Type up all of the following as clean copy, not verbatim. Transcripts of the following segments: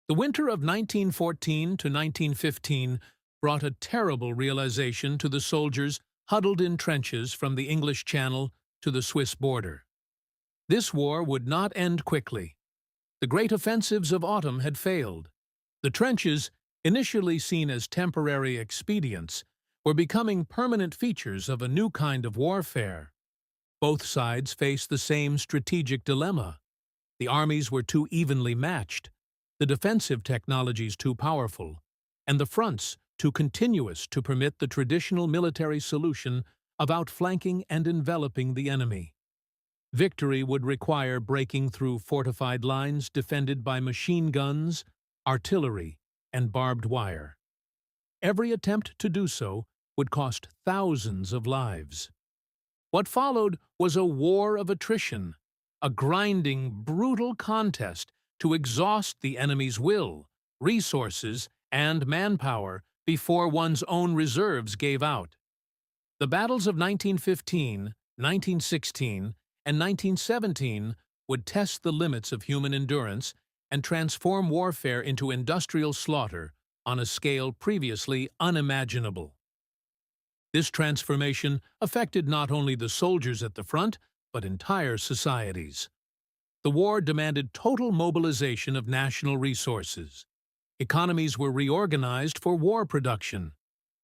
The winter of 1914 to 1915 brought a terrible realization to the soldiers huddled in trenches from the English Channel to the Swiss border. This war would not end quickly. The great offensives of autumn had failed. The trenches, initially seen as temporary expedients, were becoming permanent features of a new kind of warfare. Both sides faced the same strategic dilemma. The armies were too evenly matched, the defensive technologies too powerful, and the fronts too continuous to permit the traditional military solution of outflanking and enveloping the enemy. Victory would require breaking through fortified lines defended by machine guns, artillery, and barbed wire. Every attempt to do so would cost thousands of lives. What followed was a war of attrition, a grinding, brutal contest to exhaust the enemy's will, resources, and manpower before one's own reserves gave out. The battles of 1915, 1916, and 1917 would test the limits of human endurance and transform warfare into industrial slaughter on a scale previously unimaginable. This transformation affected not only the soldiers at the front, but entire societies. The war demanded total mobilization of national resources. Economies were reorganized for war production.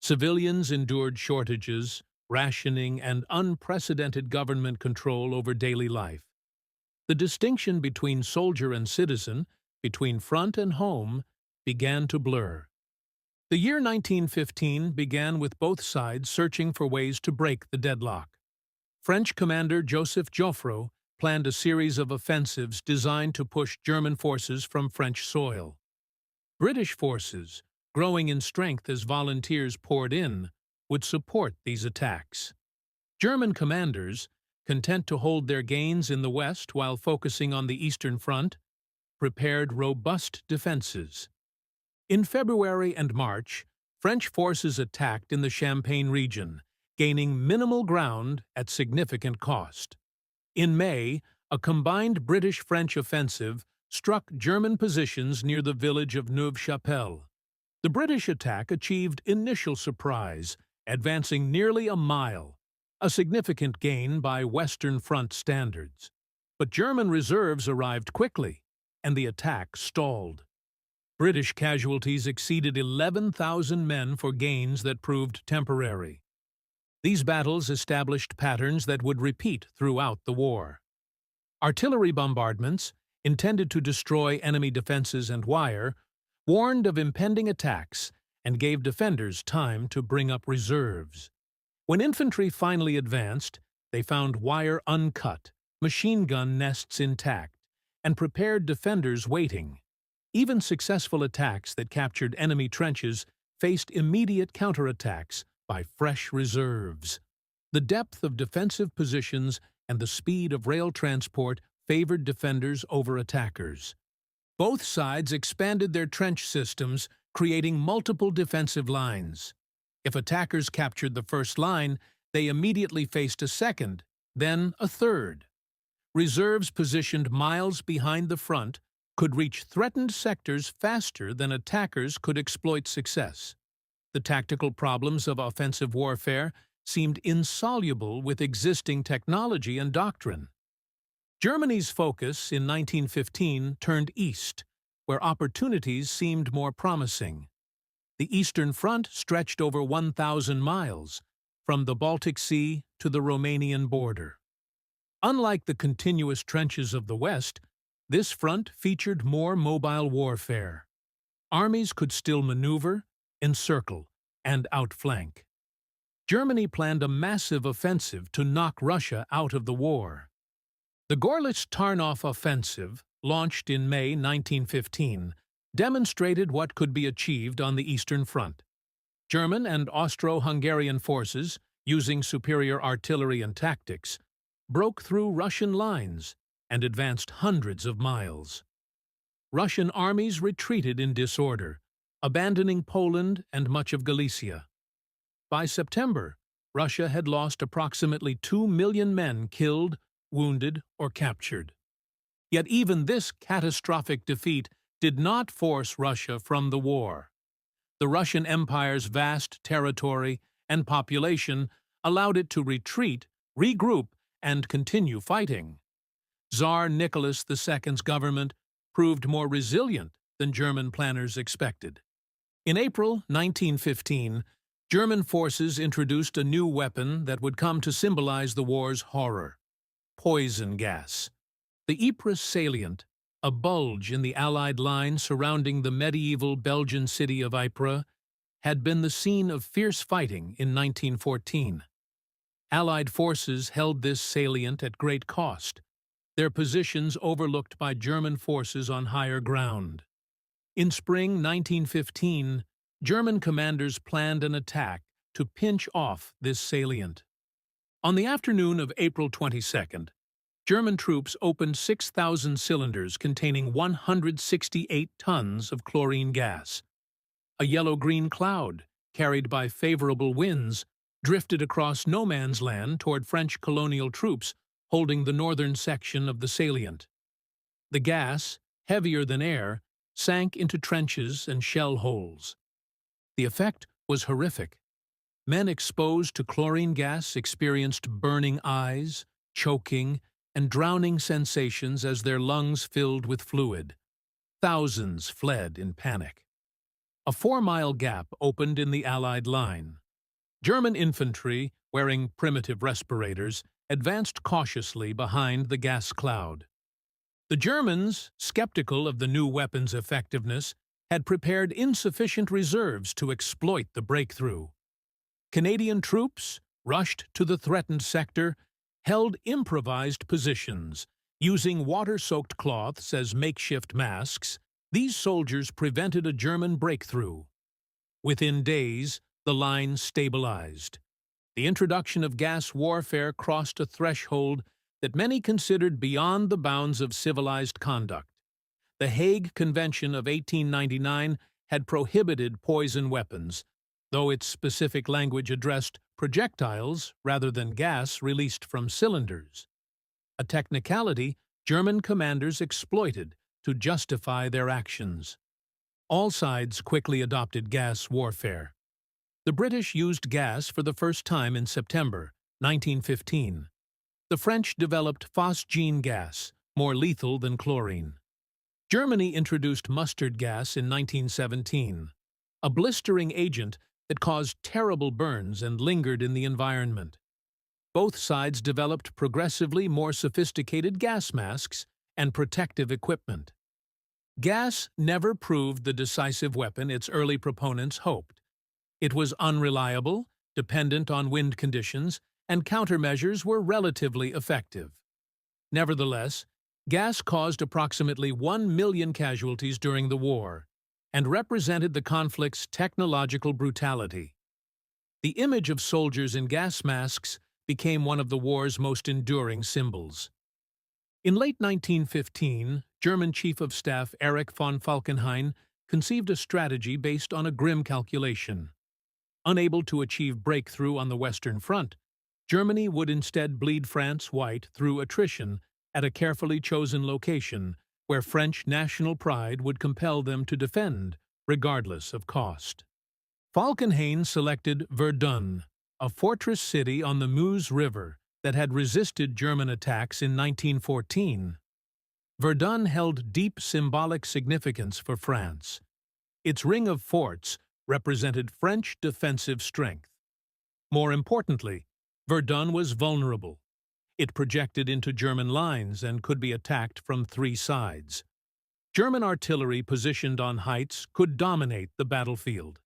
Civilians endured shortages, rationing, and unprecedented government control over daily life. The distinction between soldier and citizen, between front and home, began to blur. The year 1915 began with both sides searching for ways to break the deadlock. French commander Joseph Joffre planned a series of offensives designed to push German forces from French soil. British forces, growing in strength as volunteers poured in, would support these attacks. German commanders, content to hold their gains in the west while focusing on the Eastern Front, prepared robust defenses. In February and March, French forces attacked in the Champagne region, gaining minimal ground at significant cost. In May, a combined British-French offensive struck German positions near the village of Neuve-Chapelle. The British attack achieved initial surprise, advancing nearly a mile, a significant gain by Western Front standards. But German reserves arrived quickly, and the attack stalled. British casualties exceeded 11,000 men for gains that proved temporary. These battles established patterns that would repeat throughout the war. Artillery bombardments, intended to destroy enemy defenses and wire, warned of impending attacks and gave defenders time to bring up reserves. When infantry finally advanced, they found wire uncut, machine gun nests intact, and prepared defenders waiting. Even successful attacks that captured enemy trenches faced immediate counterattacks by fresh reserves. The depth of defensive positions and the speed of rail transport favored defenders over attackers. Both sides expanded their trench systems, creating multiple defensive lines. If attackers captured the first line, they immediately faced a second, then a third. Reserves positioned miles behind the front could reach threatened sectors faster than attackers could exploit success. The tactical problems of offensive warfare seemed insoluble with existing technology and doctrine. Germany's focus in 1915 turned east, where opportunities seemed more promising. The Eastern Front stretched over 1,000 miles, from the Baltic Sea to the Romanian border. Unlike the continuous trenches of the West, this front featured more mobile warfare. Armies could still maneuver, encircle, and outflank. Germany planned a massive offensive to knock Russia out of the war. The Gorlice-Tarnów Offensive, launched in May 1915, demonstrated what could be achieved on the Eastern Front. German and Austro-Hungarian forces, using superior artillery and tactics, broke through Russian lines and advanced hundreds of miles. Russian armies retreated in disorder, abandoning Poland and much of Galicia. By September, Russia had lost approximately 2 million men killed, wounded, or captured. Yet even this catastrophic defeat did not force Russia from the war. The Russian Empire's vast territory and population allowed it to retreat, regroup, and continue fighting. Tsar Nicholas II's government proved more resilient than German planners expected. In April 1915, German forces introduced a new weapon that would come to symbolize the war's horror: poison gas. The Ypres salient, a bulge in the Allied line surrounding the medieval Belgian city of Ypres, had been the scene of fierce fighting in 1914. Allied forces held this salient at great cost, their positions overlooked by German forces on higher ground. In spring 1915, German commanders planned an attack to pinch off this salient. On the afternoon of April 22nd, German troops opened 6,000 cylinders containing 168 tons of chlorine gas. A yellow-green cloud, carried by favorable winds, drifted across no man's land toward French colonial troops holding the northern section of the salient. The gas, heavier than air, sank into trenches and shell holes. The effect was horrific. Men exposed to chlorine gas experienced burning eyes, choking, and drowning sensations as their lungs filled with fluid. Thousands fled in panic. A 4-mile gap opened in the Allied line. German infantry, wearing primitive respirators, advanced cautiously behind the gas cloud. The Germans, skeptical of the new weapon's effectiveness, had prepared insufficient reserves to exploit the breakthrough. Canadian troops, rushed to the threatened sector, held improvised positions. Using water-soaked cloths as makeshift masks, these soldiers prevented a German breakthrough. Within days, the line stabilized. The introduction of gas warfare crossed a threshold that many considered beyond the bounds of civilized conduct. The Hague Convention of 1899 had prohibited poison weapons, though its specific language addressed projectiles rather than gas released from cylinders. A technicality German commanders exploited to justify their actions. All sides quickly adopted gas warfare. The British used gas for the first time in September 1915. The French developed phosgene gas, more lethal than chlorine. Germany introduced mustard gas in 1917, a blistering agent that caused terrible burns and lingered in the environment. Both sides developed progressively more sophisticated gas masks and protective equipment. Gas never proved the decisive weapon its early proponents hoped. It was unreliable, dependent on wind conditions, and countermeasures were relatively effective. Nevertheless, gas caused approximately 1 million casualties during the war and represented the conflict's technological brutality. The image of soldiers in gas masks became one of the war's most enduring symbols. In late 1915, German Chief of Staff Erich von Falkenhayn conceived a strategy based on a grim calculation. Unable to achieve breakthrough on the Western Front, Germany would instead bleed France white through attrition at a carefully chosen location where French national pride would compel them to defend, regardless of cost. Falkenhayn selected Verdun, a fortress city on the Meuse River that had resisted German attacks in 1914. Verdun held deep symbolic significance for France. Its ring of forts represented French defensive strength. More importantly, Verdun was vulnerable. It projected into German lines and could be attacked from 3 sides. German artillery positioned on heights could dominate the battlefield.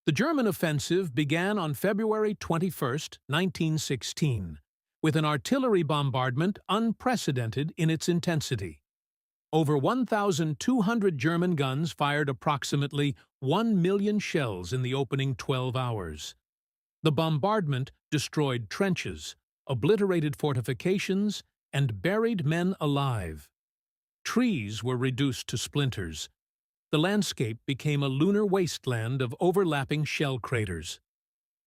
The German offensive began on February 21, 1916, with an artillery bombardment unprecedented in its intensity. Over 1,200 German guns fired approximately 1 million shells in the opening 12 hours. The bombardment destroyed trenches, obliterated fortifications, and buried men alive. Trees were reduced to splinters. The landscape became a lunar wasteland of overlapping shell craters.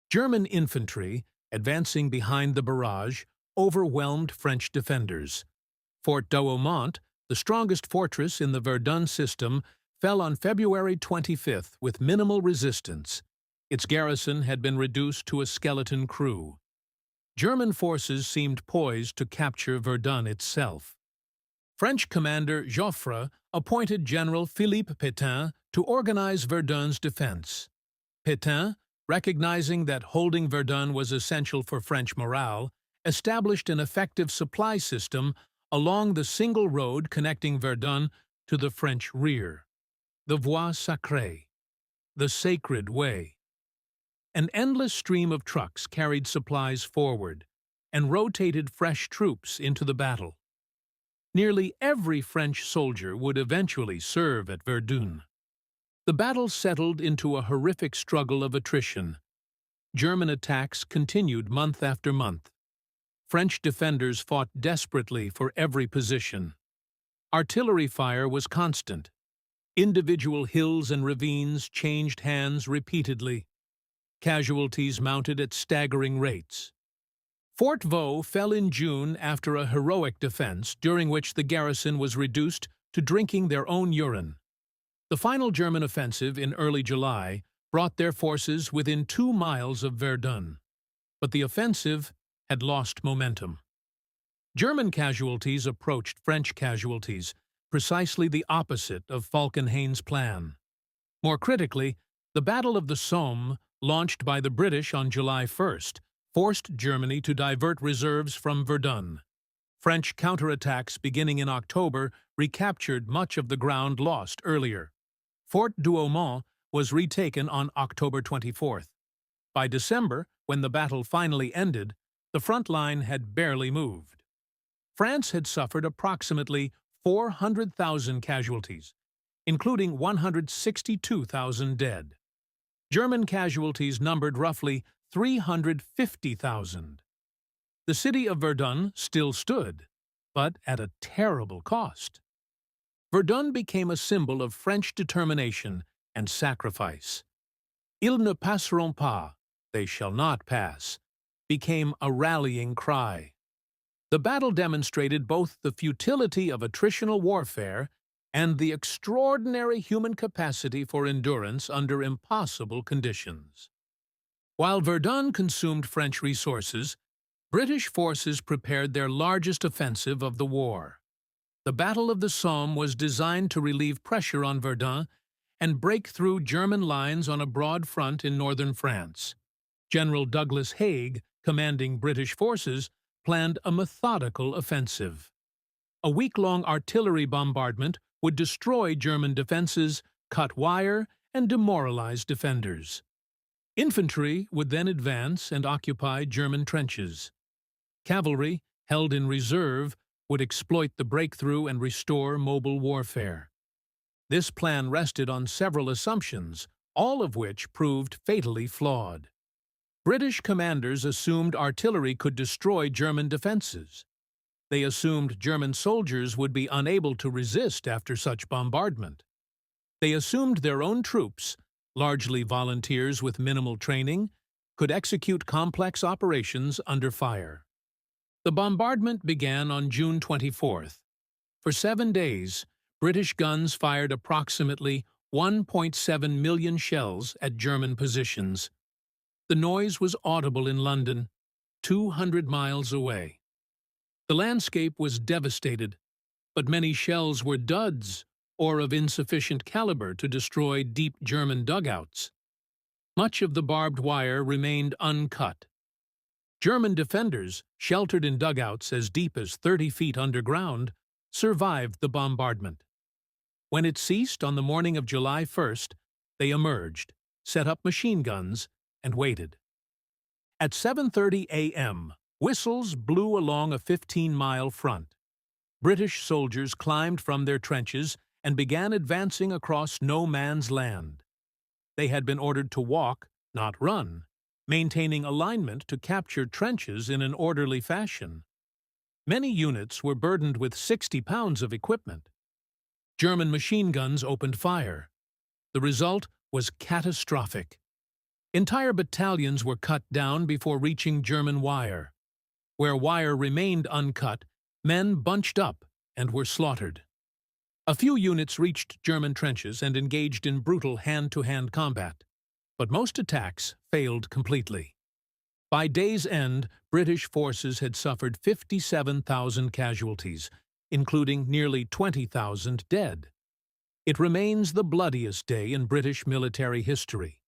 German infantry, advancing behind the barrage, overwhelmed French defenders. Fort Douaumont, The strongest fortress in the Verdun system fell on February 25th with minimal resistance. Its garrison had been reduced to a skeleton crew. German forces seemed poised to capture Verdun itself. French commander Joffre appointed General Philippe Pétain to organize Verdun's defense. Pétain, recognizing that holding Verdun was essential for French morale, established an effective supply system along the single road connecting Verdun to the French rear, the Voie Sacrée, the Sacred Way. An endless stream of trucks carried supplies forward and rotated fresh troops into the battle. Nearly every French soldier would eventually serve at Verdun. The battle settled into a horrific struggle of attrition. German attacks continued month after month. French defenders fought desperately for every position. Artillery fire was constant. Individual hills and ravines changed hands repeatedly. Casualties mounted at staggering rates. Fort Vaux fell in June after a heroic defense during which the garrison was reduced to drinking their own urine. The final German offensive in early July brought their forces within 2 miles of Verdun, but the offensive had lost momentum. German casualties approached French casualties, precisely the opposite of Falkenhayn's plan. More critically, the Battle of the Somme, launched by the British on July 1st, forced Germany to divert reserves from Verdun. French counterattacks beginning in October recaptured much of the ground lost earlier. Fort Douaumont was retaken on October 24th. By December, when the battle finally ended, the front line had barely moved. France had suffered approximately 400,000 casualties, including 162,000 dead. German casualties numbered roughly 350,000. The city of Verdun still stood, but at a terrible cost. Verdun became a symbol of French determination and sacrifice. Ils ne passeront pas, they shall not pass, became a rallying cry. The battle demonstrated both the futility of attritional warfare and the extraordinary human capacity for endurance under impossible conditions. While Verdun consumed French resources, British forces prepared their largest offensive of the war. The Battle of the Somme was designed to relieve pressure on Verdun and break through German lines on a broad front in northern France. General Douglas Haig, commanding British forces, planned a methodical offensive. A week-long artillery bombardment would destroy German defenses, cut wire, and demoralize defenders. Infantry would then advance and occupy German trenches. Cavalry, held in reserve, would exploit the breakthrough and restore mobile warfare. This plan rested on several assumptions, all of which proved fatally flawed. British commanders assumed artillery could destroy German defenses. They assumed German soldiers would be unable to resist after such bombardment. They assumed their own troops, largely volunteers with minimal training, could execute complex operations under fire. The bombardment began on June 24th. For 7 days, British guns fired approximately 1.7 million shells at German positions. The noise was audible in London, 200 miles away. The landscape was devastated, but many shells were duds or of insufficient caliber to destroy deep German dugouts. Much of the barbed wire remained uncut. German defenders, sheltered in dugouts as deep as 30 feet underground, survived the bombardment. When it ceased on the morning of July 1st, they emerged, set up machine guns, and waited. At 7:30 a.m., whistles blew along a 15-mile front. British soldiers climbed from their trenches and began advancing across no man's land. They had been ordered to walk, not run, maintaining alignment to capture trenches in an orderly fashion. Many units were burdened with 60 pounds of equipment. German machine guns opened fire. The result was catastrophic. Entire battalions were cut down before reaching German wire. Where wire remained uncut, men bunched up and were slaughtered. A few units reached German trenches and engaged in brutal hand-to-hand combat, but most attacks failed completely. By day's end, British forces had suffered 57,000 casualties, including nearly 20,000 dead. It remains the bloodiest day in British military history.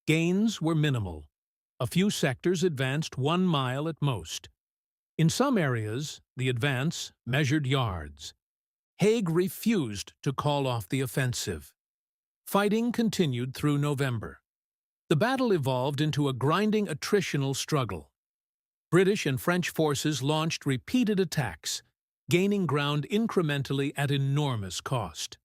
Gains were minimal. A few sectors advanced 1 mile at most. In some areas, the advance measured yards. Haig refused to call off the offensive. Fighting continued through November. The battle evolved into a grinding attritional struggle. British and French forces launched repeated attacks, gaining ground incrementally at enormous cost.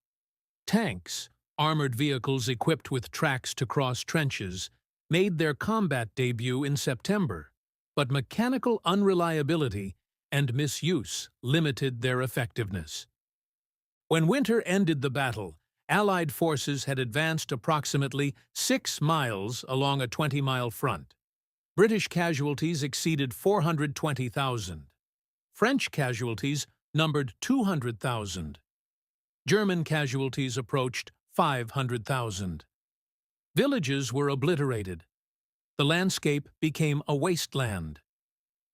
Tanks, armored vehicles equipped with tracks to cross trenches, made their combat debut in September, but mechanical unreliability and misuse limited their effectiveness. When winter ended the battle, Allied forces had advanced approximately 6 miles along a 20-mile front. British casualties exceeded 420,000. French casualties numbered 200,000. German casualties approached 500,000. Villages were obliterated. The landscape became a wasteland.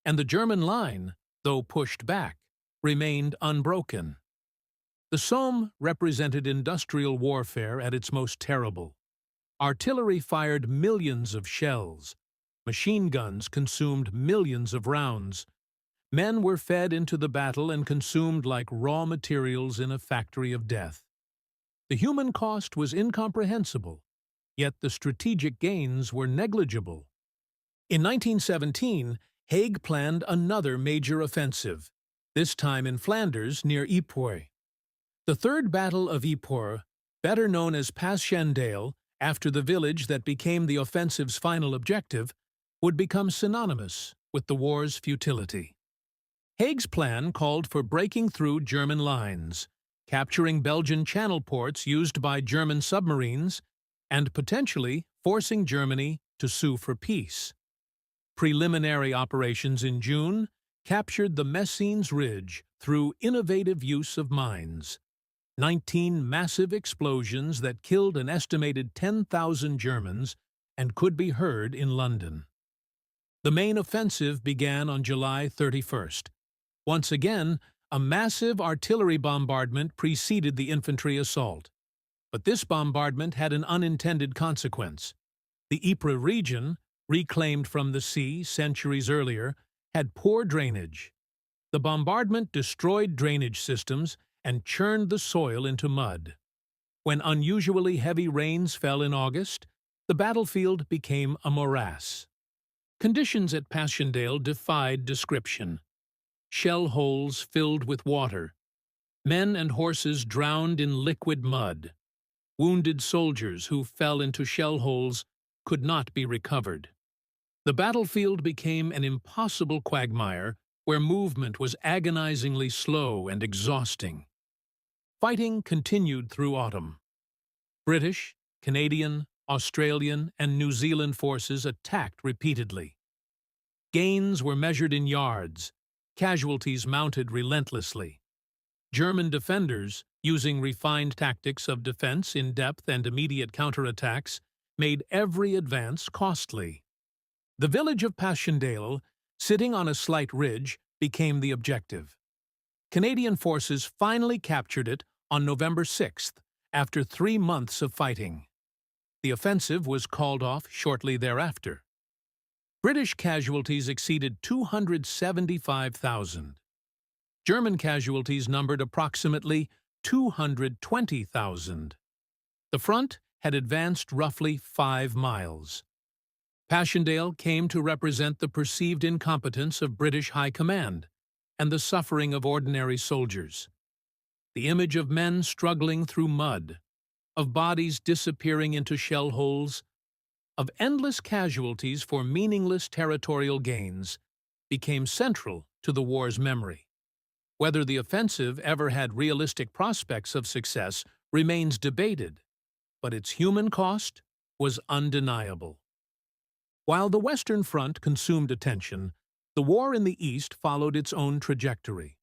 And the German line, though pushed back, remained unbroken. The Somme represented industrial warfare at its most terrible. Artillery fired millions of shells. Machine guns consumed millions of rounds. Men were fed into the battle and consumed like raw materials in a factory of death. The human cost was incomprehensible, yet the strategic gains were negligible. In 1917, Haig planned another major offensive, this time in Flanders near Ypres. The Third Battle of Ypres, better known as Passchendaele, after the village that became the offensive's final objective, would become synonymous with the war's futility. Haig's plan called for breaking through German lines, capturing Belgian channel ports used by German submarines, and potentially forcing Germany to sue for peace. Preliminary operations in June captured the Messines Ridge through innovative use of mines. 19 massive explosions that killed an estimated 10,000 Germans and could be heard in London. The main offensive began on July 31st. Once again, a massive artillery bombardment preceded the infantry assault. But this bombardment had an unintended consequence. The Ypres region, reclaimed from the sea centuries earlier, had poor drainage. The bombardment destroyed drainage systems and churned the soil into mud. When unusually heavy rains fell in August, the battlefield became a morass. Conditions at Passchendaele defied description. Shell holes filled with water. Men and horses drowned in liquid mud. Wounded soldiers who fell into shell holes could not be recovered. The battlefield became an impossible quagmire where movement was agonizingly slow and exhausting. Fighting continued through autumn. British, Canadian, Australian, and New Zealand forces attacked repeatedly. Gains were measured in yards. Casualties mounted relentlessly. German defenders, using refined tactics of defense in depth and immediate counterattacks, made every advance costly. The village of Passchendaele, sitting on a slight ridge, became the objective. Canadian forces finally captured it on November 6th, after 3 months of fighting. The offensive was called off shortly thereafter. British casualties exceeded 275,000. German casualties numbered approximately 220,000. The front had advanced roughly 5 miles. Passchendaele came to represent the perceived incompetence of British High Command and the suffering of ordinary soldiers. The image of men struggling through mud, of bodies disappearing into shell holes, of endless casualties for meaningless territorial gains, became central to the war's memory. Whether the offensive ever had realistic prospects of success remains debated, but its human cost was undeniable. While the Western Front consumed attention, the war in the East followed its own trajectory.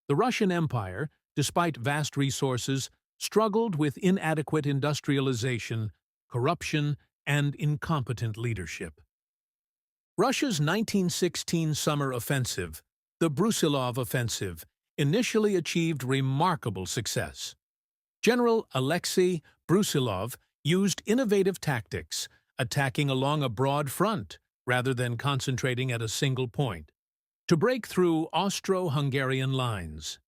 The Russian Empire, despite vast resources, struggled with inadequate industrialization, corruption, and incompetent leadership. Russia's 1916 summer offensive, the Brusilov Offensive, initially achieved remarkable success. General Alexei Brusilov used innovative tactics, attacking along a broad front rather than concentrating at a single point, to break through Austro-Hungarian lines.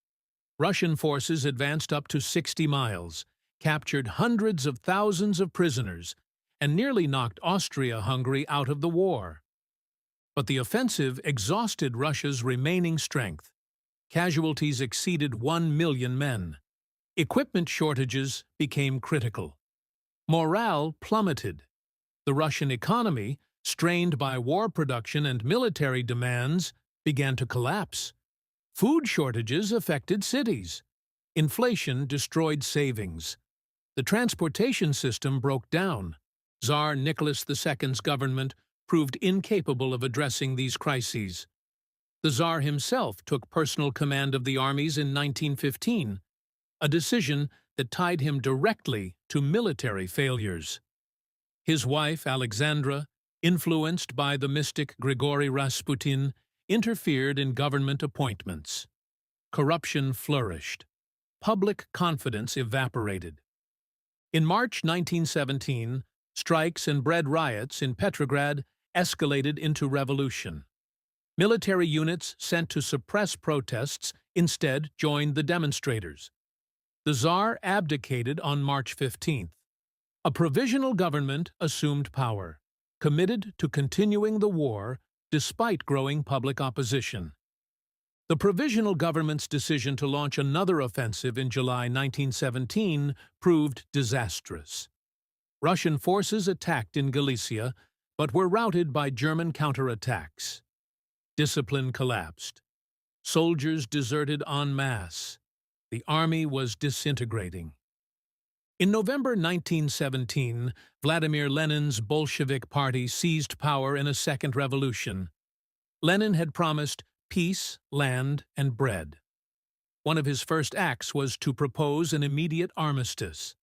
Russian forces advanced up to 60 miles, captured hundreds of thousands of prisoners, and nearly knocked Austria-Hungary out of the war. But the offensive exhausted Russia's remaining strength. Casualties exceeded 1 million men. Equipment shortages became critical. Morale plummeted. The Russian economy, strained by war production and military demands, began to collapse. Food shortages affected cities. Inflation destroyed savings. The transportation system broke down. Tsar Nicholas II's government proved incapable of addressing these crises. The Tsar himself took personal command of the armies in 1915, a decision that tied him directly to military failures. His wife, Alexandra, influenced by the mystic Grigory Rasputin, interfered in government appointments. Corruption flourished. Public confidence evaporated. In March 1917, strikes and bread riots in Petrograd escalated into revolution. Military units sent to suppress protests instead joined the demonstrators. The Tsar abdicated on March 15th. A provisional government assumed power, committed to continuing the war despite growing public opposition. The provisional government's decision to launch another offensive in July 1917 proved disastrous. Russian forces attacked in Galicia, but were routed by German counterattacks. Discipline collapsed. Soldiers deserted en masse. The army was disintegrating. In November 1917, Vladimir Lenin's Bolshevik Party seized power in a second revolution. Lenin had promised peace, land, and bread. One of his first acts was to propose an immediate armistice.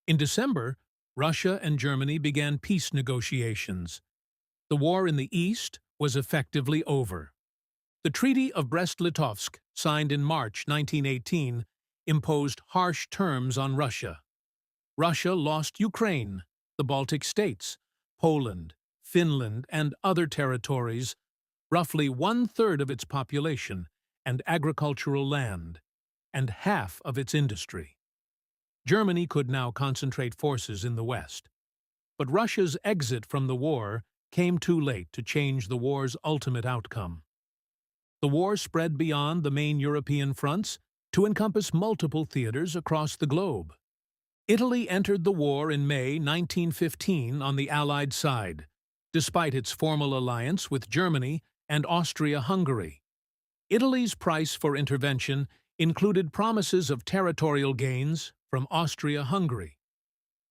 In December, Russia and Germany began peace negotiations. The war in the East was effectively over. The Treaty of Brest-Litovsk, signed in March 1918, imposed harsh terms on Russia. Russia lost Ukraine, the Baltic states, Poland, Finland, and other territories, roughly one-third of its population, and agricultural land, and half of its industry. Germany could now concentrate forces in the West. But Russia's exit from the war came too late to change the war's ultimate outcome. The war spread beyond the main European fronts to encompass multiple theaters across the globe. Italy entered the war in May 1915 on the Allied side, despite its formal alliance with Germany and Austria-Hungary. Italy's price for intervention included promises of territorial gains from Austria-Hungary.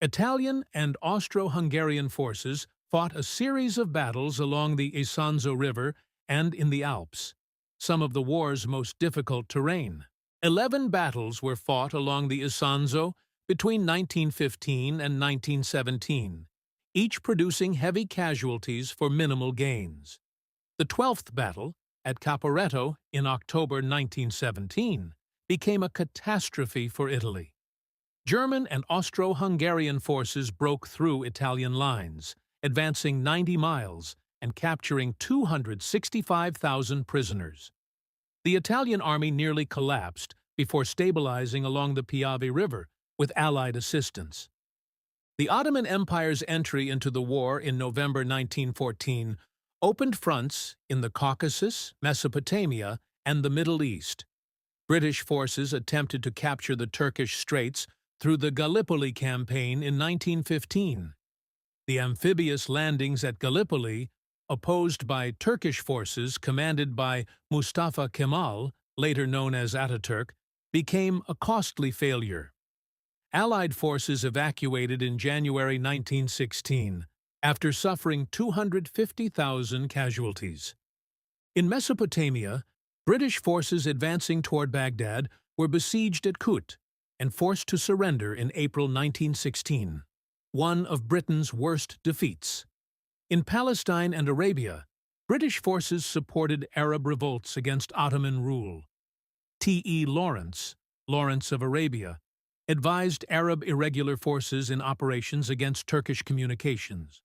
Italian and Austro-Hungarian forces fought a series of battles along the Isonzo River and in the Alps, some of the war's most difficult terrain. 11 battles were fought along the Isonzo between 1915 and 1917, each producing heavy casualties for minimal gains. The 12th battle, at Caporetto in October 1917, became a catastrophe for Italy. German and Austro-Hungarian forces broke through Italian lines, advancing 90 miles and capturing 265,000 prisoners. The Italian army nearly collapsed before stabilizing along the Piave River with Allied assistance. The Ottoman Empire's entry into the war in November 1914 opened fronts in the Caucasus, Mesopotamia, and the Middle East. British forces attempted to capture the Turkish Straits through the Gallipoli campaign in 1915. The amphibious landings at Gallipoli, opposed by Turkish forces commanded by Mustafa Kemal, later known as Ataturk, became a costly failure. Allied forces evacuated in January 1916, after suffering 250,000 casualties. In Mesopotamia, British forces advancing toward Baghdad were besieged at Kut and forced to surrender in April 1916, one of Britain's worst defeats. In Palestine and Arabia, British forces supported Arab revolts against Ottoman rule. T.E. Lawrence, Lawrence of Arabia, advised Arab irregular forces in operations against Turkish communications.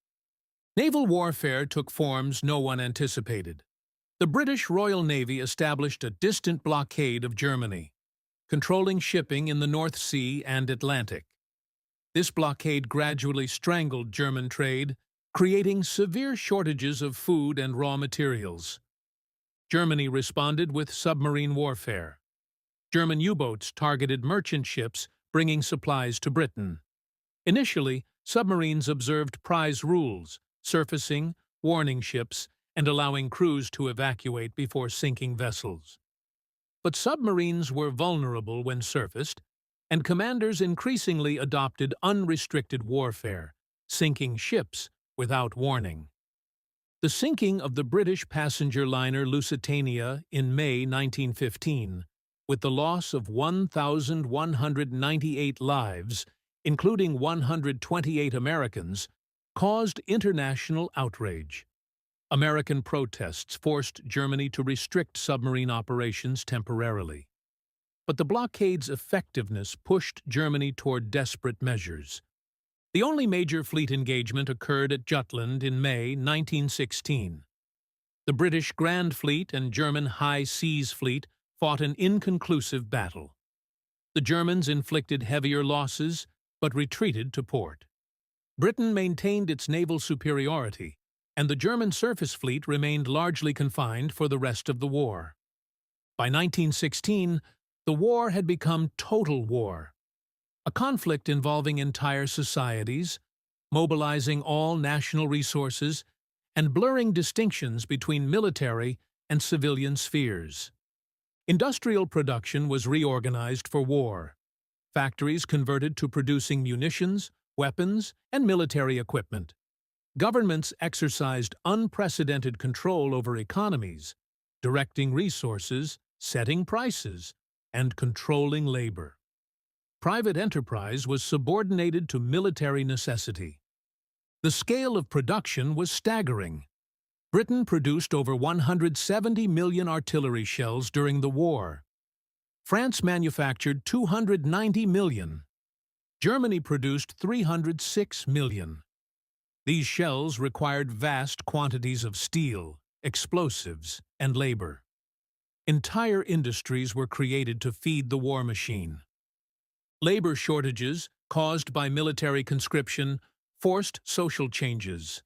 Naval warfare took forms no one anticipated. The British Royal Navy established a distant blockade of Germany, controlling shipping in the North Sea and Atlantic. This blockade gradually strangled German trade, creating severe shortages of food and raw materials. Germany responded with submarine warfare. German U-boats targeted merchant ships bringing supplies to Britain. Initially, submarines observed prize rules, surfacing, warning ships, and allowing crews to evacuate before sinking vessels. But submarines were vulnerable when surfaced, and commanders increasingly adopted unrestricted warfare, sinking ships without warning. The sinking of the British passenger liner Lusitania in May 1915, with the loss of 1,198 lives, including 128 Americans, caused international outrage. American protests forced Germany to restrict submarine operations temporarily. But the blockade's effectiveness pushed Germany toward desperate measures. The only major fleet engagement occurred at Jutland in May 1916. The British Grand Fleet and German High Seas Fleet fought an inconclusive battle. The Germans inflicted heavier losses, but retreated to port. Britain maintained its naval superiority, and the German surface fleet remained largely confined for the rest of the war. By 1916, the war had become total war, a conflict involving entire societies, mobilizing all national resources, and blurring distinctions between military and civilian spheres. Industrial production was reorganized for war. Factories converted to producing munitions, weapons, and military equipment. Governments exercised unprecedented control over economies, directing resources, setting prices, and controlling labor. Private enterprise was subordinated to military necessity. The scale of production was staggering. Britain produced over 170 million artillery shells during the war. France manufactured 290 million. Germany produced 306 million. These shells required vast quantities of steel, explosives, and labor. Entire industries were created to feed the war machine. Labor shortages, caused by military conscription, forced social changes.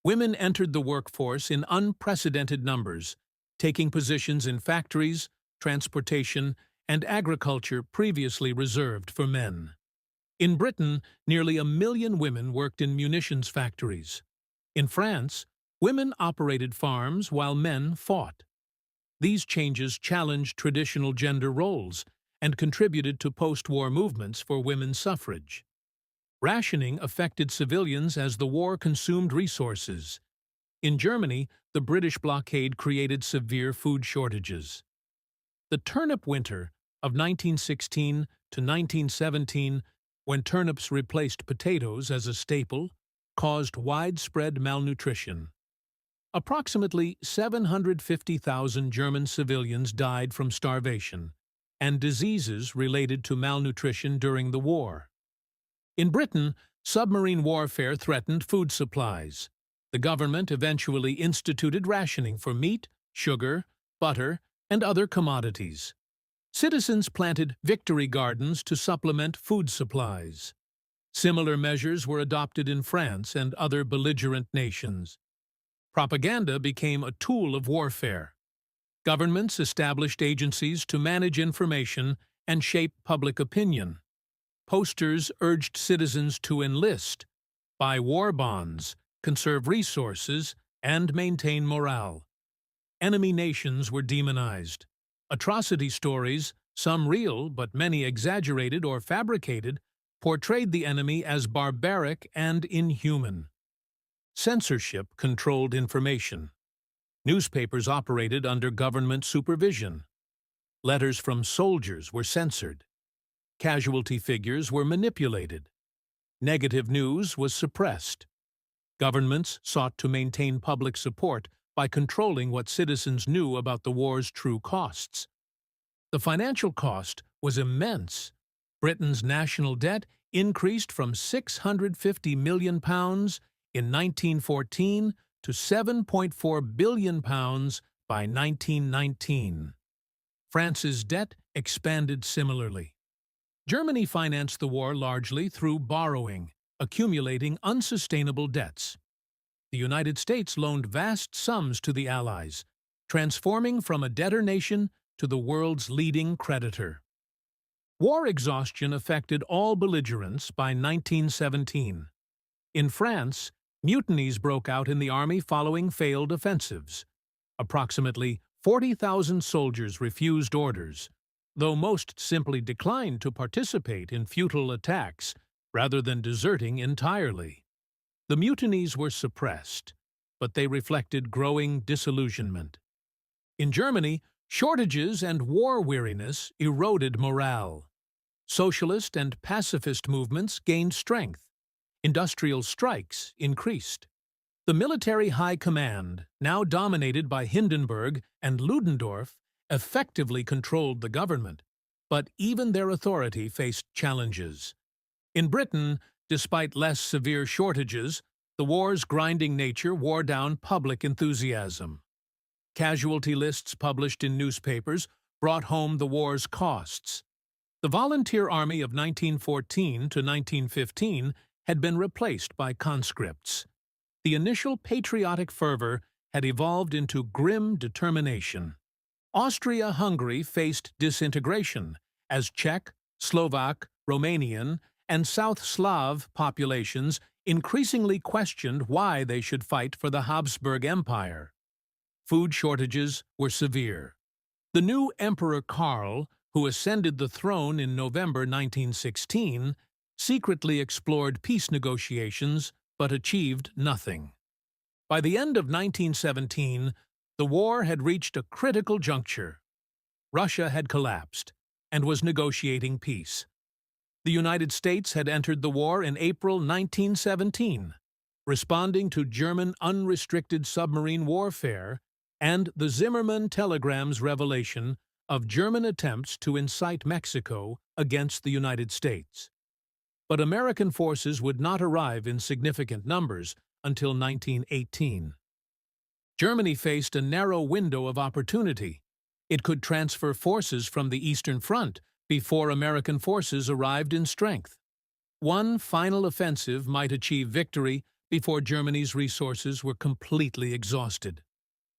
Women entered the workforce in unprecedented numbers, taking positions in factories, transportation, and agriculture previously reserved for men. In Britain, nearly 1 million women worked in munitions factories. In France, women operated farms while men fought. These changes challenged traditional gender roles and contributed to post-war movements for women's suffrage. Rationing affected civilians as the war consumed resources. In Germany, the British blockade created severe food shortages. The turnip winter of 1916 to 1917, when turnips replaced potatoes as a staple, caused widespread malnutrition. Approximately 750,000 German civilians died from starvation and diseases related to malnutrition during the war. In Britain, submarine warfare threatened food supplies. The government eventually instituted rationing for meat, sugar, butter, and other commodities. Citizens planted victory gardens to supplement food supplies. Similar measures were adopted in France and other belligerent nations. Propaganda became a tool of warfare. Governments established agencies to manage information and shape public opinion. Posters urged citizens to enlist, buy war bonds, conserve resources, and maintain morale. Enemy nations were demonized. Atrocity stories, some real but many exaggerated or fabricated, portrayed the enemy as barbaric and inhuman. Censorship controlled information. Newspapers operated under government supervision. Letters from soldiers were censored. Casualty figures were manipulated. Negative news was suppressed. Governments sought to maintain public support by controlling what citizens knew about the war's true costs. The financial cost was immense. Britain's national debt increased from £650 million in 1914 to £7.4 billion by 1919. France's debt expanded similarly. Germany financed the war largely through borrowing, accumulating unsustainable debts. The United States loaned vast sums to the Allies, transforming from a debtor nation to the world's leading creditor. War exhaustion affected all belligerents by 1917. In France, mutinies broke out in the army following failed offensives. Approximately 40,000 soldiers refused orders, though most simply declined to participate in futile attacks rather than deserting entirely. The mutinies were suppressed, but they reflected growing disillusionment. In Germany, shortages and war weariness eroded morale. Socialist and pacifist movements gained strength. Industrial strikes increased. The military high command, now dominated by Hindenburg and Ludendorff, effectively controlled the government, but even their authority faced challenges. In Britain, despite less severe shortages, the war's grinding nature wore down public enthusiasm. Casualty lists published in newspapers brought home the war's costs. The volunteer army of 1914 to 1915 had been replaced by conscripts. The initial patriotic fervor had evolved into grim determination. Austria-Hungary faced disintegration as Czech, Slovak, Romanian, and South Slav populations increasingly questioned why they should fight for the Habsburg Empire. Food shortages were severe. The new Emperor Karl, who ascended the throne in November 1916, secretly explored peace negotiations but achieved nothing. By the end of 1917, the war had reached a critical juncture. Russia had collapsed and was negotiating peace. The United States had entered the war in April 1917, responding to German unrestricted submarine warfare and the Zimmermann telegram's revelation of German attempts to incite Mexico against the United States. But American forces would not arrive in significant numbers until 1918. Germany faced a narrow window of opportunity. It could transfer forces from the Eastern Front before American forces arrived in strength. One final offensive might achieve victory before Germany's resources were completely exhausted.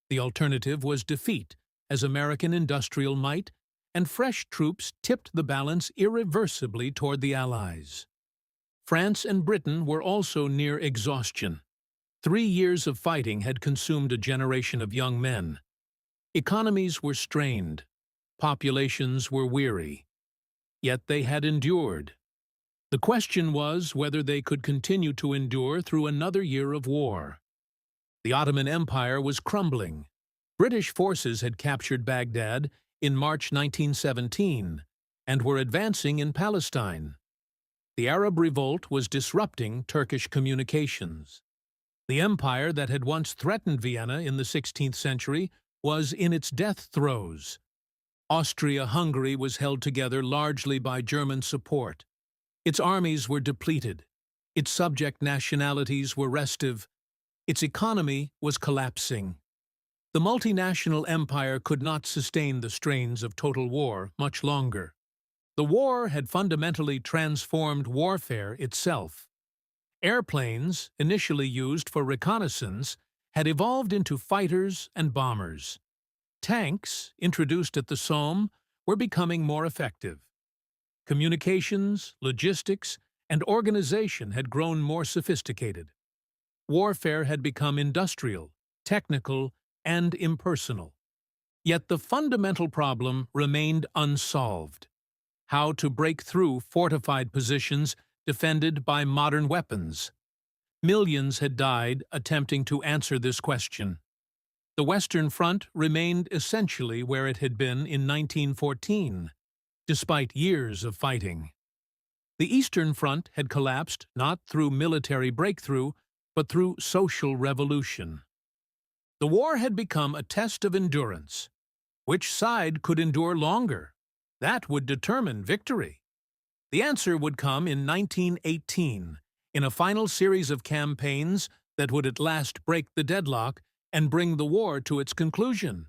The alternative was defeat, as American industrial might, and fresh troops tipped the balance irreversibly toward the Allies. France and Britain were also near exhaustion. 3 years of fighting had consumed a generation of young men. Economies were strained. Populations were weary. Yet they had endured. The question was whether they could continue to endure through another year of war. The Ottoman Empire was crumbling. British forces had captured Baghdad in March 1917 and were advancing in Palestine. The Arab revolt was disrupting Turkish communications. The empire that had once threatened Vienna in the 16th century was in its death throes. Austria-Hungary was held together largely by German support. Its armies were depleted. Its subject nationalities were restive. Its economy was collapsing. The multinational empire could not sustain the strains of total war much longer. The war had fundamentally transformed warfare itself. Airplanes, initially used for reconnaissance, had evolved into fighters and bombers. Tanks, introduced at the Somme, were becoming more effective. Communications, logistics, and organization had grown more sophisticated. Warfare had become industrial, technical, and impersonal. Yet the fundamental problem remained unsolved: how to break through fortified positions defended by modern weapons. Millions had died attempting to answer this question. The Western Front remained essentially where it had been in 1914, despite years of fighting. The Eastern Front had collapsed not through military breakthrough, but through social revolution. The war had become a test of endurance. Which side could endure longer? That would determine victory. The answer would come in 1918, in a final series of campaigns that would at last break the deadlock and bring the war to its conclusion.